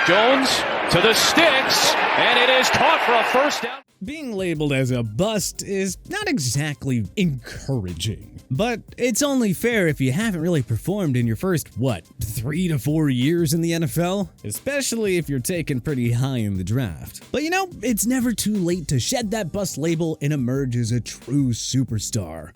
Jones to the sticks, and it is caught for a first down. Being labeled as a bust is not exactly encouraging, but it's only fair if you haven't really performed in your first, 3 to 4 years in the NFL? Especially if you're taken pretty high in the draft. But it's never too late to shed that bust label and emerge as a true superstar.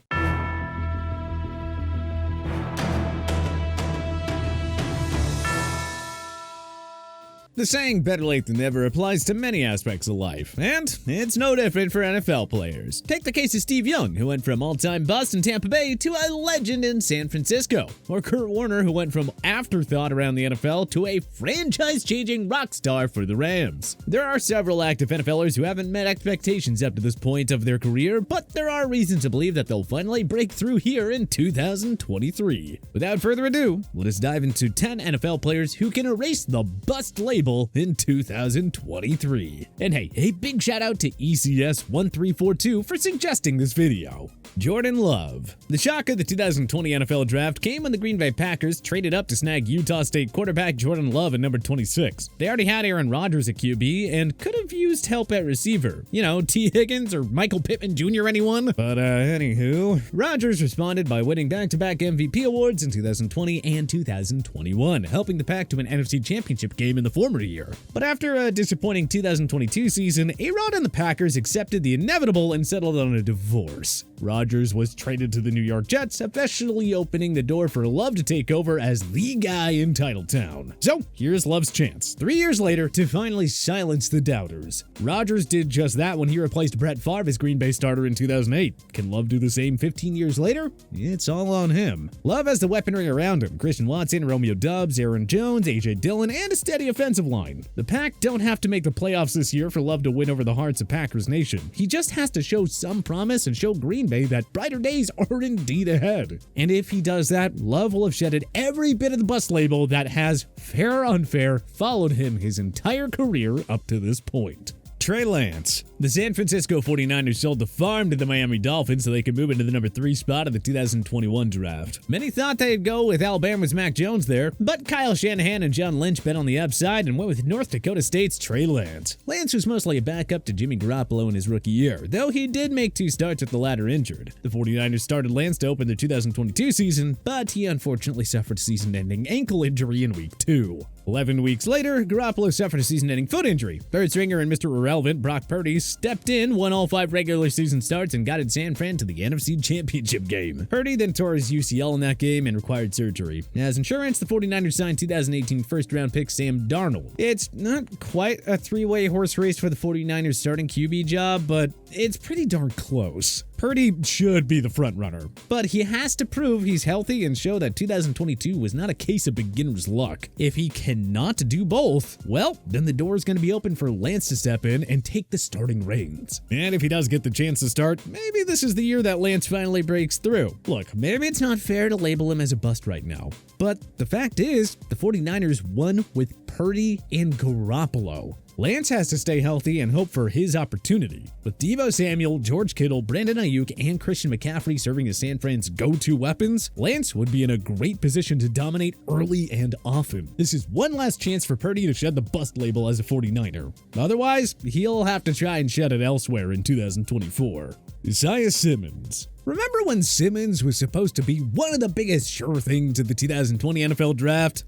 The saying better late than never applies to many aspects of life, and it's no different for NFL players. Take the case of Steve Young, who went from all-time bust in Tampa Bay to a legend in San Francisco, or Kurt Warner, who went from afterthought around the NFL to a franchise-changing rock star for the Rams. There are several active NFLers who haven't met expectations up to this point of their career, but there are reasons to believe that they'll finally break through here in 2023. Without further ado, let us dive into 10 NFL players who can erase the bust label in 2023. And hey, a big shout out to ECS1342 for suggesting this video. Jordan Love. The shock of the 2020 NFL Draft came when the Green Bay Packers traded up to snag Utah State quarterback Jordan Love at number 26. They already had Aaron Rodgers at QB and could have used help at receiver. T. Higgins or Michael Pittman Jr. anyone? But anywho, Rodgers responded by winning back-to-back MVP awards in 2020 and 2021, helping the Pack to an NFC Championship game in the former year. But after a disappointing 2022 season, A-Rod and the Packers accepted the inevitable and settled on a divorce. Rodgers was traded to the New York Jets, officially opening the door for Love to take over as the guy in Titletown. So here's Love's chance, 3 years later, to finally silence the doubters. Rodgers did just that when he replaced Brett Favre as Green Bay starter in 2008. Can Love do the same 15 years later? It's all on him. Love has the weaponry around him: Christian Watson, Romeo Doubs, Aaron Jones, A.J. Dillon, and a steady offensive line. The Pack don't have to make the playoffs this year for Love to win over the hearts of Packers Nation. He just has to show some promise and show Green Bay that brighter days are indeed ahead. And if he does that, Love will have shedded every bit of the bust label that has, fair or unfair, followed him his entire career up to this point. Trey Lance. The San Francisco 49ers sold the farm to the Miami Dolphins so they could move into the number 3 spot of the 2021 draft. Many thought they'd go with Alabama's Mac Jones there, but Kyle Shanahan and John Lynch bet on the upside and went with North Dakota State's Trey Lance. Lance was mostly a backup to Jimmy Garoppolo in his rookie year, though he did make 2 starts with the latter injured. The 49ers started Lance to open their 2022 season, but he unfortunately suffered a season-ending ankle injury in week 2. 11 weeks later, Garoppolo suffered a season-ending foot injury. Third stringer and Mr. Irrelevant Brock Purdy stepped in, won all 5 regular season starts, and guided San Fran to the NFC Championship game. Purdy then tore his UCL in that game and required surgery. As insurance, the 49ers signed 2018 first-round pick Sam Darnold. It's not quite a 3-way horse race for the 49ers starting QB job, but it's pretty darn close. Purdy should be the front runner, but he has to prove he's healthy and show that 2022 was not a case of beginner's luck. If he cannot do both, well, then the door is going to be open for Lance to step in and take the starting reins. And if he does get the chance to start, maybe this is the year that Lance finally breaks through. Look, maybe it's not fair to label him as a bust right now, but the fact is, the 49ers won with Purdy and Garoppolo. Lance has to stay healthy and hope for his opportunity. With Deebo Samuel, George Kittle, Brandon Ayuk, and Christian McCaffrey serving as San Fran's go-to weapons, Lance would be in a great position to dominate early and often. This is one last chance for Purdy to shed the bust label as a 49er. Otherwise, he'll have to try and shed it elsewhere in 2024. Zaya Simmons. Remember when Simmons was supposed to be one of the biggest sure things of the 2020 NFL Draft?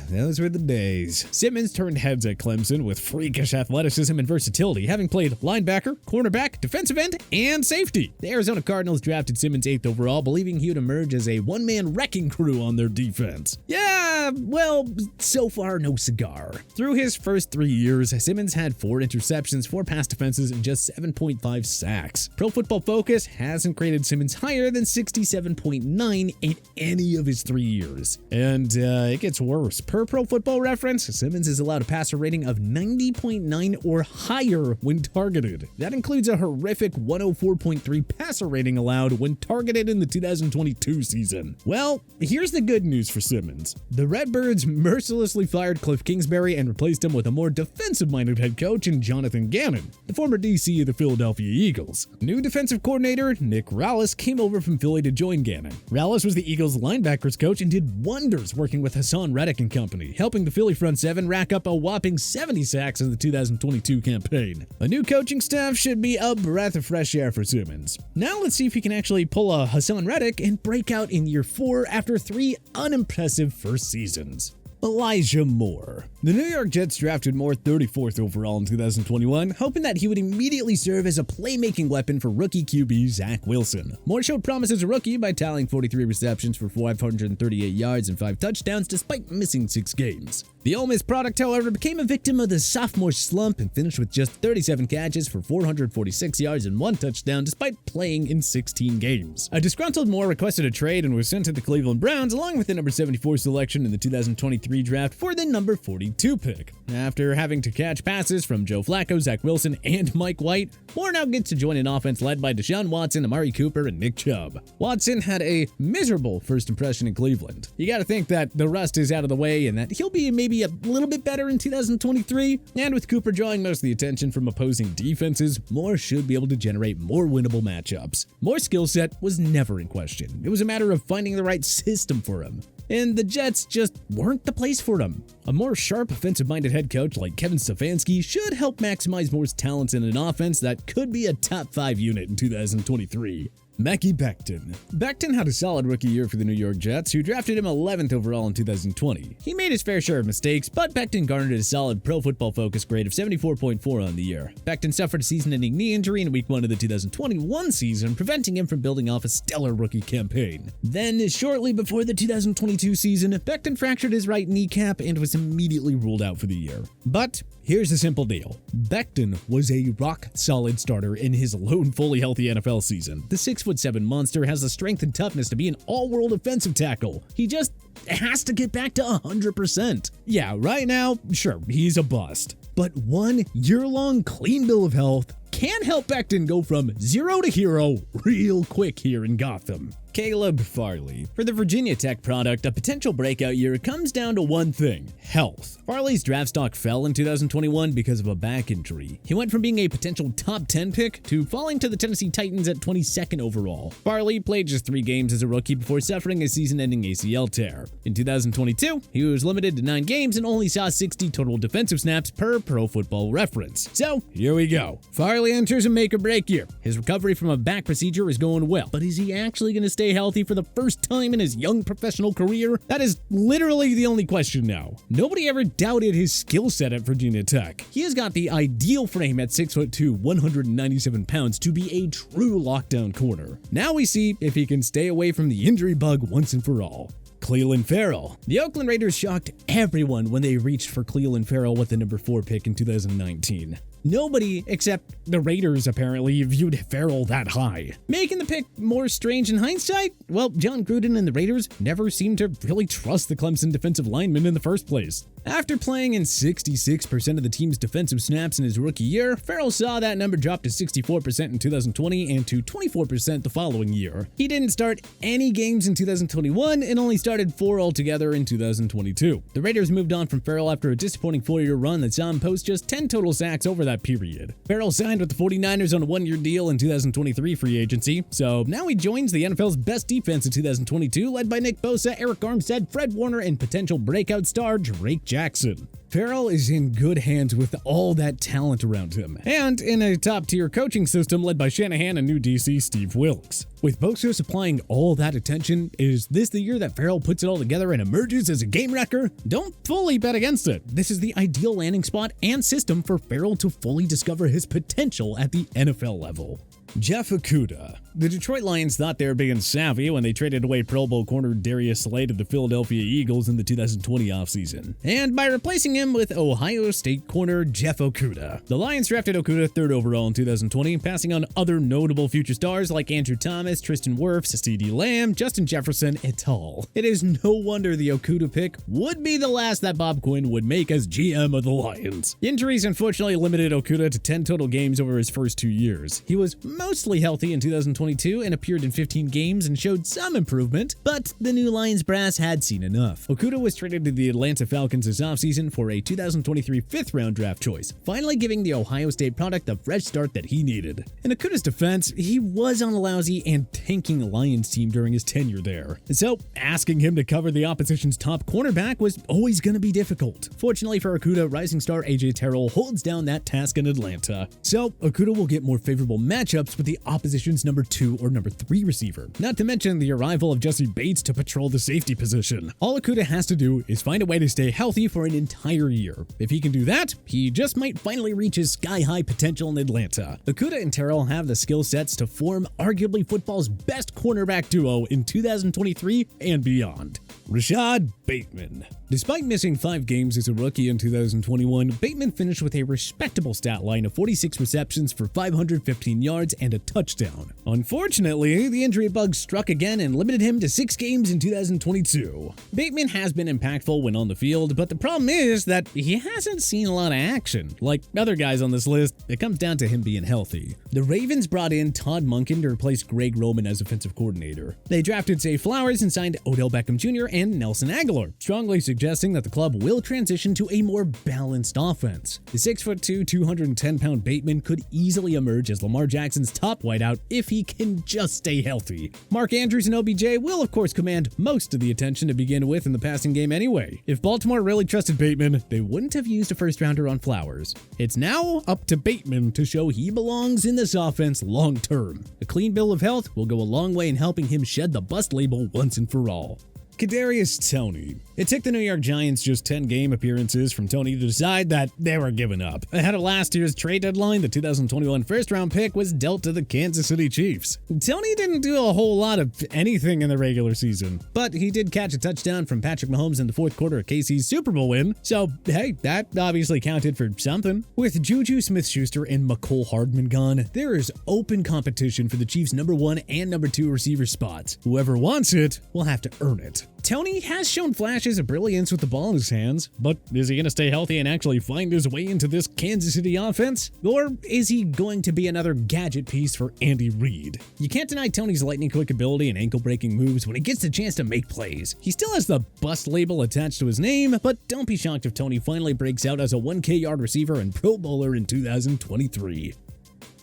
Those were the days. Simmons turned heads at Clemson with freakish athleticism and versatility, having played linebacker, cornerback, defensive end, and safety. The Arizona Cardinals drafted Simmons 8th overall, believing he would emerge as a one-man wrecking crew on their defense. Yeah, well, so far no cigar. Through his first 3 years, Simmons had 4 interceptions, 4 pass defenses, and just 7.5 sacks. Pro Football Focus hasn't graded Simmons higher than 67.9 in any of his 3 years. And it gets worse. Per Pro Football Reference, Simmons is allowed a passer rating of 90.9 or higher when targeted. That includes a horrific 104.3 passer rating allowed when targeted in the 2022 season. Well, here's the good news for Simmons. The Redbirds mercilessly fired Cliff Kingsbury and replaced him with a more defensive-minded head coach in Jonathan Gannon, the former DC of the Philadelphia Eagles. New defensive coordinator Nick Rouse Rallis came over from Philly to join Gannon. Rallis was the Eagles' linebackers coach and did wonders working with Hassan Reddick and company, helping the Philly front seven rack up a whopping 70 sacks in the 2022 campaign. A new coaching staff should be a breath of fresh air for Simmons. Now let's see if he can actually pull a Hassan Reddick and break out in year 4 after 3 unimpressive first seasons. Elijah Moore. The New York Jets drafted Moore 34th overall in 2021, hoping that he would immediately serve as a playmaking weapon for rookie QB Zach Wilson. Moore showed promise as a rookie by tallying 43 receptions for 538 yards and 5 touchdowns despite missing 6 games. The Ole Miss product, however, became a victim of the sophomore slump and finished with just 37 catches for 446 yards and 1 touchdown despite playing in 16 games. A disgruntled Moore requested a trade and was sent to the Cleveland Browns along with the number 74 selection in the 2023 draft for the number 42 pick. After having to catch passes from Joe Flacco, Zach Wilson, and Mike White, Moore now gets to join an offense led by Deshaun Watson, Amari Cooper, and Nick Chubb. Watson had a miserable first impression in Cleveland. You gotta think that the rust is out of the way and that he'll be maybe a little bit better in 2023, and with Cooper drawing most of the attention from opposing defenses, Moore should be able to generate more winnable matchups. Moore's skill set was never in question. It was a matter of finding the right system for him. And the Jets just weren't the place for him. A more sharp, offensive-minded head coach like Kevin Stefanski should help maximize Moore's talents in an offense that could be a top 5 unit in 2023. Mackie Beckton. Beckton had a solid rookie year for the New York Jets, who drafted him 11th overall in 2020. He made his fair share of mistakes, but Beckton garnered a solid Pro Football Focus grade of 74.4 on the year. Beckton suffered a season-ending knee injury in Week 1 of the 2021 season, preventing him from building off a stellar rookie campaign. Then, shortly before the 2022 season, Beckton fractured his right kneecap and was immediately ruled out for the year. But here's the simple deal. Beckton was a rock-solid starter in his lone fully healthy NFL season. The 6'7" monster has the strength and toughness to be an all-world offensive tackle. He just has to get back to 100%. Yeah, right now, sure, he's a bust. But 1 year-long clean bill of health can help Beckton go from 0 to hero real quick here in Gotham. Caleb Farley. For the Virginia Tech product, a potential breakout year comes down to one thing: health. Farley's draft stock fell in 2021 because of a back injury. He went from being a potential top 10 pick to falling to the Tennessee Titans at 22nd overall. Farley played just 3 games as a rookie before suffering a season-ending ACL tear. In 2022, he was limited to 9 games and only saw 60 total defensive snaps per Pro Football Reference. So, here we go. Farley enters a make-or-break year. His recovery from a back procedure is going well, but is he actually going to stay healthy for the first time in his young professional career? That is literally the only question now. Nobody ever doubted his skill set at Virginia Tech. He has got the ideal frame at 6'2", 197 pounds to be a true lockdown corner. Now we see if he can stay away from the injury bug once and for all. Clelin Ferrell. The Oakland Raiders shocked everyone when they reached for Clelin Ferrell with the number 4 pick in 2019. Nobody except the Raiders apparently viewed Farrell that high. Making the pick more strange in hindsight? Well, John Gruden and the Raiders never seemed to really trust the Clemson defensive lineman in the first place. After playing in 66% of the team's defensive snaps in his rookie year, Farrell saw that number drop to 64% in 2020 and to 24% the following year. He didn't start any games in 2021 and only started 4 altogether in 2022. The Raiders moved on from Farrell after a disappointing 4-year run that saw him post just 10 total sacks over that period. Farrell signed with the 49ers on a 1-year deal in 2023 free agency, so now he joins the NFL's best defense in 2022, led by Nick Bosa, Eric Armstead, Fred Warner, and potential breakout star Drake Jackson. Farrell is in good hands with all that talent around him, and in a top-tier coaching system led by Shanahan and new DC Steve Wilkes. With Bosa supplying all that attention, is this the year that Farrell puts it all together and emerges as a game wrecker? Don't fully bet against it. This is the ideal landing spot and system for Farrell to fully discover his potential at the NFL level. Jeff Okudah. The Detroit Lions thought they were being savvy when they traded away Pro Bowl corner Darius Slay to the Philadelphia Eagles in the 2020 offseason, and by replacing him with Ohio State corner Jeff Okudah. The Lions drafted Okudah 3rd overall in 2020, passing on other notable future stars like Andrew Thomas, Tristan Wirfs, CeeDee Lamb, Justin Jefferson, et al. It is no wonder the Okudah pick would be the last that Bob Quinn would make as GM of the Lions. Injuries unfortunately limited Okudah to 10 total games over his first 2 years. He was mostly healthy in 2022 and appeared in 15 games and showed some improvement, but the new Lions brass had seen enough. Okudah was traded to the Atlanta Falcons this offseason for a 2023 fifth-round draft choice, finally giving the Ohio State product the fresh start that he needed. In Okudah's defense, he was on a lousy and tanking Lions team during his tenure there, so asking him to cover the opposition's top cornerback was always going to be difficult. Fortunately for Okudah, rising star AJ Terrell holds down that task in Atlanta, so Okudah will get more favorable matchups with the opposition's number 2 or number 3 receiver, not to mention the arrival of Jessie Bates to patrol the safety position. All Okudah has to do is find a way to stay healthy for an entire year. If he can do that, he just might finally reach his sky-high potential in Atlanta. Okudah and Terrell have the skill sets to form arguably football's best cornerback duo in 2023 and beyond. Rashad Bateman. Despite missing 5 games as a rookie in 2021, Bateman finished with a respectable stat line of 46 receptions for 515 yards and a touchdown. Unfortunately, the injury bug struck again and limited him to 6 games in 2022. Bateman has been impactful when on the field, but the problem is that he hasn't seen a lot of action. Like other guys on this list, it comes down to him being healthy. The Ravens brought in Todd Monken to replace Greg Roman as offensive coordinator. They drafted Zay Flowers and signed Odell Beckham Jr. and Nelson Aguilar, strongly suggesting that the club will transition to a more balanced offense. The 6'2", 210-pound Bateman could easily emerge as Lamar Jackson's top wideout if he can just stay healthy. Mark Andrews and OBJ will of course command most of the attention to begin with in the passing game anyway. If Baltimore really trusted Bateman, they wouldn't have used a first-rounder on Flowers. It's now up to Bateman to show he belongs in this offense long-term. A clean bill of health will go a long way in helping him shed the bust label once and for all. Kadarius Tony. It took the New York Giants just 10 game appearances from Tony to decide that they were giving up. Ahead of last year's trade deadline, the 2021 first-round pick was dealt to the Kansas City Chiefs. Tony didn't do a whole lot of anything in the regular season, but he did catch a touchdown from Patrick Mahomes in the fourth quarter of KC's Super Bowl win, so hey, that obviously counted for something. With Juju Smith-Schuster and McCole Hardman gone, there is open competition for the Chiefs' number 1 and number 2 receiver spots. Whoever wants it will have to earn it. Tony has shown flashes of brilliance with the ball in his hands, but is he going to stay healthy and actually find his way into this Kansas City offense? Or is he going to be another gadget piece for Andy Reid? You can't deny Tony's lightning-quick ability and ankle-breaking moves when he gets the chance to make plays. He still has the bust label attached to his name, but don't be shocked if Tony finally breaks out as a 1K yard receiver and Pro Bowler in 2023.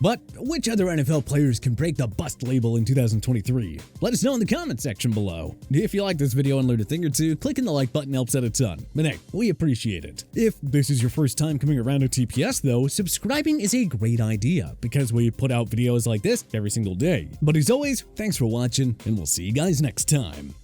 But which other NFL players can break the bust label in 2023? Let us know in the comment section below. If you like this video and learned a thing or two, clicking the like button helps out a ton. But hey, we appreciate it. If this is your first time coming around to TPS though, subscribing is a great idea because we put out videos like this every single day. But as always, thanks for watching and we'll see you guys next time.